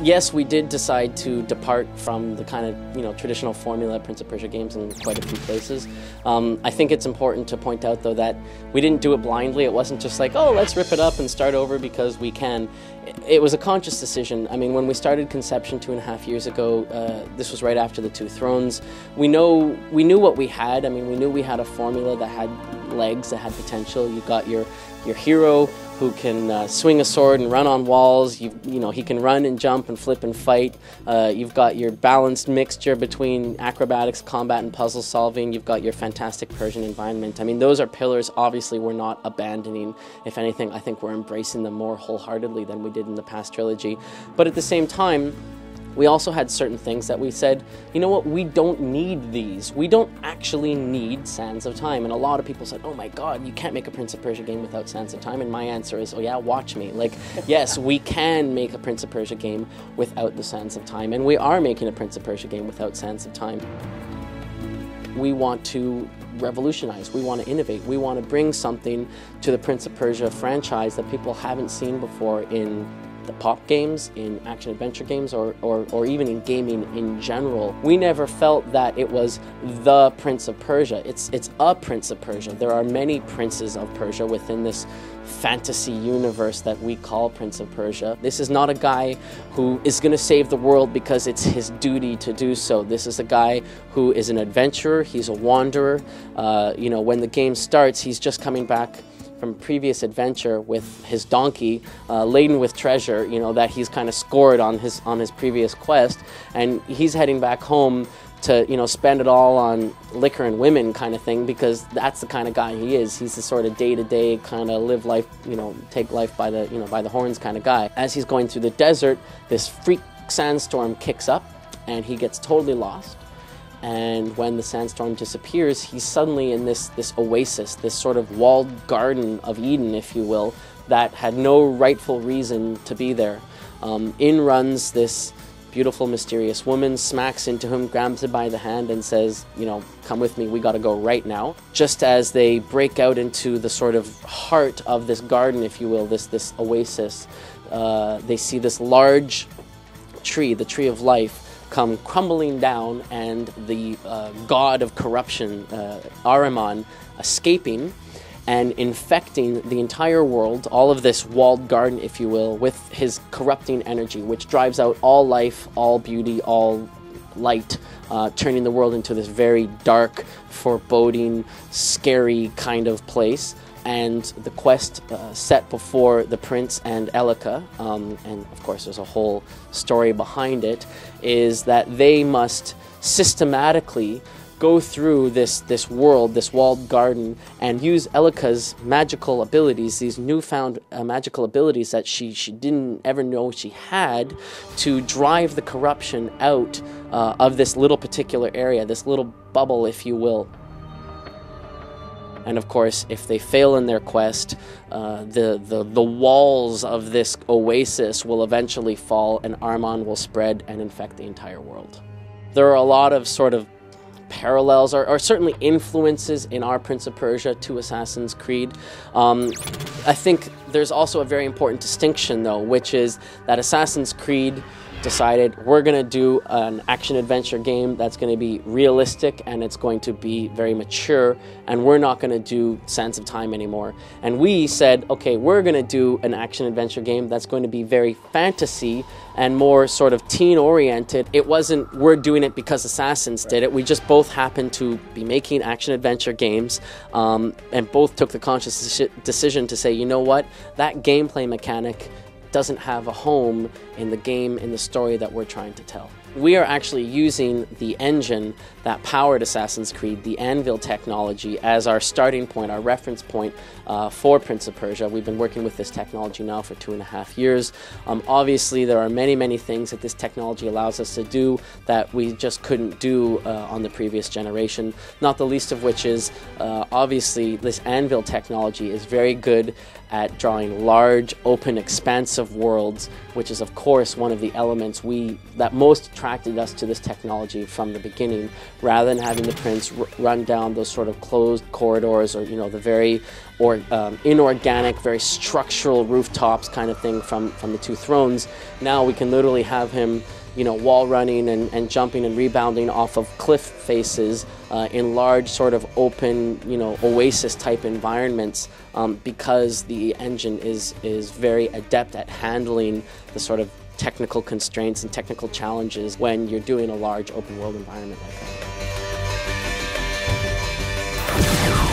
Yes, we did decide to depart from the kind of, traditional formula Prince of Persia games in quite a few places. I think it's important to point out, though, that we didn't do it blindly. It wasn't just like, oh, let's rip it up and start over because we can. It was a conscious decision. I mean, when we started conception 2.5 years ago, this was right after the Two Thrones, we knew what we had. I mean, we knew we had a formula that had legs, that had potential. You got your hero who can swing a sword and run on walls. He can run and jump and flip and fight. You've got your balanced mixture between acrobatics, combat, and puzzle solving. You've got your fantastic Persian environment. I mean, those are pillars. Obviously, we're not abandoning. If anything, I think we're embracing them more wholeheartedly than we did in the past trilogy. But at the same time, we also had certain things that we said, you know what, we don't need these. We don't actually need Sands of Time. And a lot of people said, oh my God, you can't make a Prince of Persia game without Sands of Time. And my answer is, oh yeah, watch me. Like, yes, we can make a Prince of Persia game without the Sands of Time. And we are making a Prince of Persia game without Sands of Time. We want to revolutionize, we want to innovate, we want to bring something to the Prince of Persia franchise that people haven't seen before in the pop games, in action-adventure games, or even in gaming in general. We never felt that it was the Prince of Persia. It's a Prince of Persia. There are many princes of Persia within this fantasy universe that we call Prince of Persia. This is not a guy who is going to save the world because it's his duty to do so. This is a guy who is an adventurer, he's a wanderer. When the game starts, he's just coming back from a previous adventure with his donkey laden with treasure, that he's kind of scored on his previous quest, and he's heading back home to spend it all on liquor and women kind of thing, because that's the kind of guy he is. He's the sort of day-to-day kind of live life, take life by the horns kind of guy. As he's going through the desert, this freak sandstorm kicks up and he gets totally lost. And when the sandstorm disappears, he's suddenly in this oasis, this sort of walled garden of Eden, if you will, that had no rightful reason to be there. In runs this beautiful, mysterious woman, smacks into him, grabs him by the hand and says, come with me, we gotta go right now. Just as they break out into the sort of heart of this garden, if you will, this oasis, they see this large tree, the Tree of Life, come crumbling down, and the god of corruption, Ahriman, escaping and infecting the entire world, all of this walled garden, if you will, with his corrupting energy, which drives out all life, all beauty, all light, turning the world into this very dark, foreboding, scary kind of place. And the quest set before the prince and Elika, and of course there's a whole story behind it, is that they must systematically go through this world, this walled garden, and use Elika's magical abilities, these newfound magical abilities that she didn't ever know she had, to drive the corruption out of this little particular area, this little bubble, if you will. And of course, if they fail in their quest, the walls of this oasis will eventually fall, and Ahriman will spread and infect the entire world. There are a lot of sort of parallels, or certainly influences in our Prince of Persia to Assassin's Creed. I think there's also a very important distinction, though, which is that Assassin's Creed decided we're going to do an action-adventure game that's going to be realistic and it's going to be very mature, and we're not going to do Sands of Time anymore. And we said, okay, we're going to do an action-adventure game that's going to be very fantasy and more sort of teen-oriented. It wasn't we're doing it because Assassins did it. We just both happened to be making action-adventure games, and both took the conscious decision to say, you know what, that gameplay mechanic doesn't have a home in the game, in the story that we're trying to tell. We are actually using the engine that powered Assassin's Creed, the Anvil technology, as our starting point, our reference point for Prince of Persia. We've been working with this technology now for 2.5 years. Obviously, there are many things that this technology allows us to do that we just couldn't do on the previous generation, not the least of which is, obviously, this Anvil technology is very good at drawing large, open, expansive worlds, which is of course one of the elements that most attracted us to this technology from the beginning, rather than having the Prince run down those sort of closed corridors, or the very inorganic, very structural rooftops kind of thing from the two thrones. Now we can literally have him wall running and jumping and rebounding off of cliff faces in large sort of open, oasis type environments, because the engine is very adept at handling the sort of technical constraints and technical challenges when you're doing a large open world environment like that.